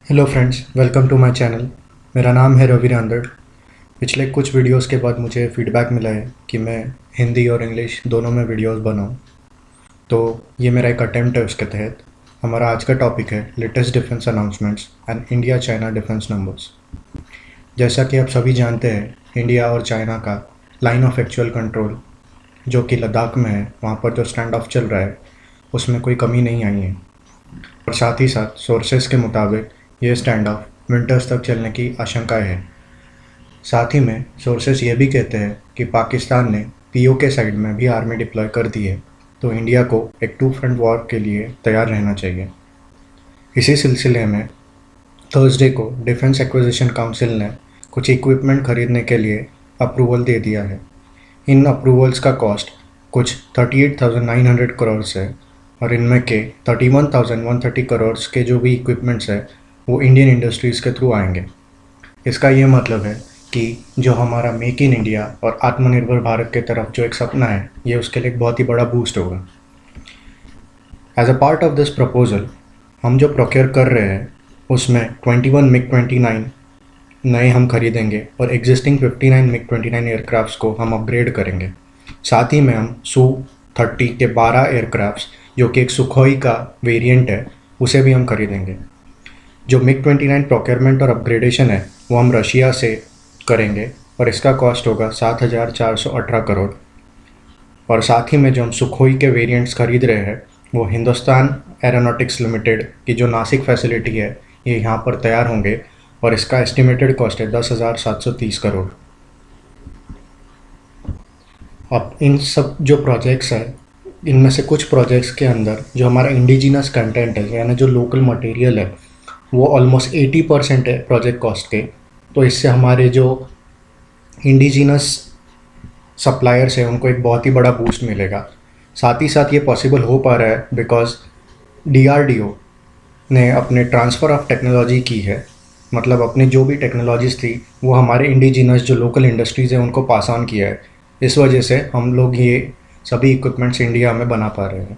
Hello friends, welcome to my channel. मेरा नाम है रवि रांदड़। पिछले कुछ वीडियोस के बाद मुझे फ़ीडबैक मिला है कि मैं हिंदी और इंग्लिश दोनों में वीडियोस बनाऊं, तो ये मेरा एक अटेम्प्ट है। उसके तहत हमारा आज का टॉपिक है latest defence announcements and India China defence numbers. जैसा कि आप सभी जानते हैं, इंडिया और चाइना का लाइन ऑफ एक्चुअल कंट्रोल जो कि लद्दाख में है, वहाँ पर जो स्टैंड ऑफ चल रहा है उसमें कोई कमी नहीं आई है। और साथ ही साथ सोर्सेस के मुताबिक ये स्टैंड ऑफ विंटर्स तक चलने की आशंकाएं है। साथ ही में सोर्सेस ये भी कहते हैं कि पाकिस्तान ने पीओके साइड में भी आर्मी डिप्लॉय कर दी है, तो इंडिया को एक टू फ्रंट वॉर के लिए तैयार रहना चाहिए। इसी सिलसिले में थर्सडे को डिफेंस एक्विजिशन काउंसिल ने कुछ इक्विपमेंट खरीदने के लिए अप्रूवल दे दिया है। इन अप्रूवल्स का कॉस्ट कुछ 38,900 करोड़ है और इनमें के 31,130 करोड़ के जो भी इक्विपमेंट्स है वो इंडियन इंडस्ट्रीज़ के थ्रू आएंगे। इसका ये मतलब है कि जो हमारा मेक इन इंडिया और आत्मनिर्भर भारत के तरफ जो एक सपना है, ये उसके लिए एक बहुत ही बड़ा बूस्ट होगा। As a part of this proposal हम जो प्रोक्योर कर रहे हैं उसमें 21 मिग 29 नए हम खरीदेंगे और एग्जिस्टिंग 59 मिग 29 एयरक्राफ्ट्स को हम अपग्रेड करेंगे। साथ ही में हम Su-30 के 12 एयरक्राफ्ट्स जो कि एक सुखोई का वेरिएंट है उसे भी हम खरीदेंगे। जो मिग 29 प्रोक्योरमेंट और अपग्रेडेशन है वो हम रशिया से करेंगे और इसका कॉस्ट होगा 7,418 करोड़। और साथ ही में जो हम सुखोई के वेरिएंट्स खरीद रहे हैं वो हिंदुस्तान एरोनॉटिक्स लिमिटेड की जो नासिक फैसिलिटी है ये यहाँ पर तैयार होंगे और इसका एस्टिमेटेड कॉस्ट है 10,730 करोड़। अब इन सब जो प्रोजेक्ट्स हैं, इनमें से कुछ प्रोजेक्ट्स के अंदर जो हमारा इंडिजिनस कंटेंट है यानी जो लोकल मटेरियल है वो ऑलमोस्ट 80% है प्रोजेक्ट कॉस्ट के। तो इससे हमारे जो इंडिजिनस सप्लायर्स हैं उनको एक बहुत ही बड़ा बूस्ट मिलेगा। साथ ही साथ ये पॉसिबल हो पा रहा है बिकॉज DRDO ने अपने ट्रांसफ़र ऑफ टेक्नोलॉजी की है, मतलब अपनी जो भी टेक्नोलॉजीज़ थी वो हमारे इंडिजिनस जो लोकल इंडस्ट्रीज़ हैं उनको पास ऑन किया है। इस वजह से हम लोग ये सभी इक्विपमेंट्स इंडिया में बना पा रहे हैं।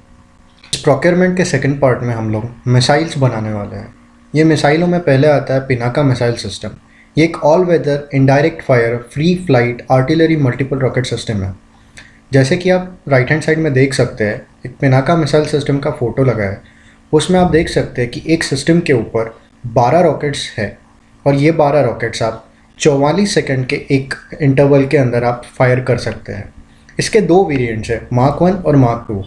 इस प्रोक्योरमेंट के सेकंड पार्ट में हम लोग मिसाइल्स बनाने वाले हैं। ये मिसाइलों में पहले आता है पिनाका मिसाइल सिस्टम। ये एक all weather indirect fire free flight artillery multiple rocket system है। जैसे कि आप राइट हैंड साइड में देख सकते हैं, एक पिनाका मिसाइल सिस्टम का फ़ोटो लगा है। उसमें आप देख सकते हैं कि एक सिस्टम के ऊपर 12 रॉकेट्स है और ये 12 रॉकेट्स आप 44 सेकंड के एक इंटरवल के अंदर आप फायर कर सकते हैं। इसके दो वेरिएंट्स हैं, मार्क 1 और मार्क 2।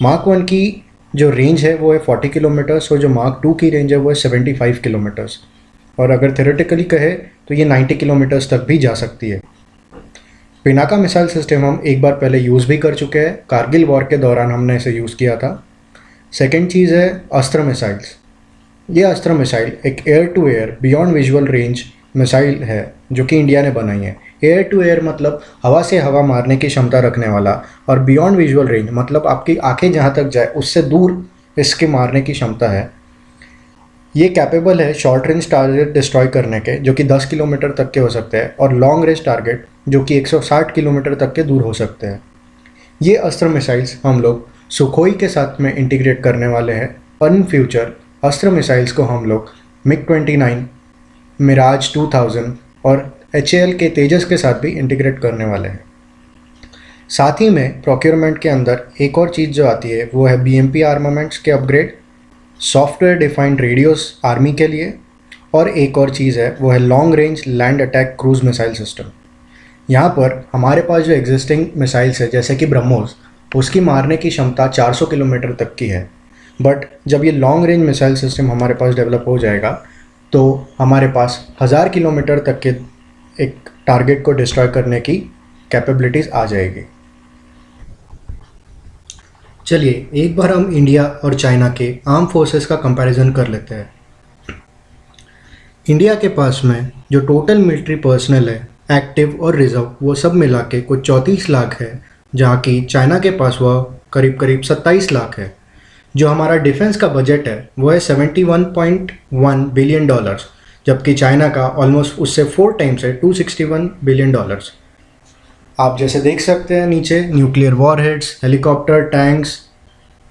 मार्क 1 की जो रेंज है वो है 40 किलोमीटर्स और जो मार्क 2 की रेंज है वो है 75 किलोमीटर्स। और अगर थ्योरेटिकली कहे तो ये 90 किलोमीटर्स तक भी जा सकती है। पिनाका मिसाइल सिस्टम हम एक बार पहले यूज़ भी कर चुके हैं, कारगिल वॉर के दौरान हमने इसे यूज़ किया था। सेकेंड चीज़ है अस्त्र मिसाइल्स। ये अस्त्र मिसाइल एक air to air beyond visual range missile है जो कि इंडिया ने बनाई है। एयर टू एयर मतलब हवा से हवा मारने की क्षमता रखने वाला, और बियॉन्ड विजुअल रेंज मतलब आपकी आंखें जहाँ तक जाए उससे दूर इसके मारने की क्षमता है। ये कैपेबल है शॉर्ट रेंज टारगेट डिस्ट्रॉय करने के जो कि 10 किलोमीटर तक के हो सकते हैं, और लॉन्ग रेंज टारगेट जो कि 160 किलोमीटर तक के दूर हो सकते हैं। ये अस्त्र मिसाइल्स हम लोग सुखोई के साथ में इंटीग्रेट करने वाले हैं और इन फ्यूचर अस्त्र मिसाइल्स को हम लोग मिग 29, मिराज 2000 और HAL के तेजस के साथ भी इंटीग्रेट करने वाले हैं। साथ ही में प्रोक्योरमेंट के अंदर एक और चीज़ जो आती है वो है BMP आर्मामेंट्स के upgrade, software defined radios army के लिए, और एक और चीज़ है वो है long range land attack cruise missile system. यहाँ पर हमारे पास जो एग्जिस्टिंग मिसाइल्स है जैसे कि ब्रह्मोस, उसकी मारने की क्षमता 400 किलोमीटर तक की है। बट जब ये लॉन्ग रेंज मिसाइल सिस्टम हमारे पास डेवलप हो जाएगा तो हमारे पास 1000 किलोमीटर तक के एक टारगेट को डिस्ट्रॉय करने की कैपेबिलिटीज़ आ जाएगी। चलिए एक बार हम इंडिया और चाइना के आर्म फोर्सेस का कंपैरिजन कर लेते हैं। इंडिया के पास में जो टोटल मिलिट्री पर्सनल है, एक्टिव और रिजर्व, वो सब मिला के कुछ 34 लाख है, जहाँ की चाइना के पास वह करीब करीब 27 लाख है। जो हमारा डिफेंस का बजट है वो है $71.1 बिलियन, जबकि चाइना का ऑलमोस्ट उससे 4 टाइम्स है, $261 बिलियन। आप जैसे देख सकते हैं नीचे न्यूक्लियर वॉरहेड्स, हेलीकॉप्टर, टैंक्स,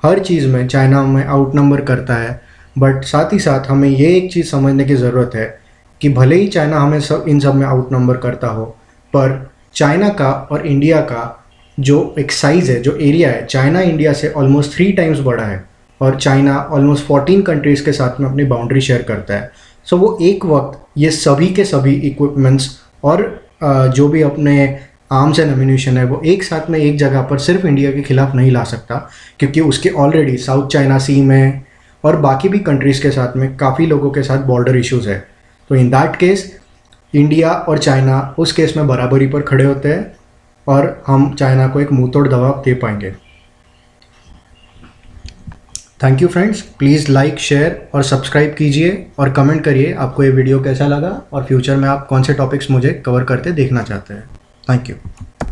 हर चीज़ में चाइना में आउट नंबर करता है बट साथ ही साथ हमें ये एक चीज़ समझने की ज़रूरत है कि भले ही चाइना हमें इन सब में आउट नंबर करता हो, पर चाइना का और इंडिया का जो एक साइज़ है, जो एरिया है, चाइना इंडिया से ऑलमोस्ट 3 टाइम्स बड़ा है और चाइना ऑलमोस्ट 14 कंट्रीज़ के साथ में अपनी बाउंड्री शेयर करता है। सो वो एक वक्त ये सभी के सभी इक्विपमेंट्स और जो भी अपने आर्म्स एंड एम्यूनिशन है वो एक साथ में एक जगह पर सिर्फ इंडिया के खिलाफ नहीं ला सकता, क्योंकि उसके ऑलरेडी साउथ चाइना सी में और बाकी भी कंट्रीज़ के साथ में काफ़ी लोगों के साथ बॉर्डर इश्यूज़ है। तो इन दैट केस इंडिया और चाइना उस केस में बराबरी पर खड़े होते हैं और हम चाइना को एक मुंहतोड़ जवाब दे पाएंगे। Thank you friends, please like, share और सब्सक्राइब कीजिए और कमेंट करिए आपको ये वीडियो कैसा लगा और फ्यूचर में आप कौन से टॉपिक्स मुझे कवर करते देखना चाहते हैं। Thank you.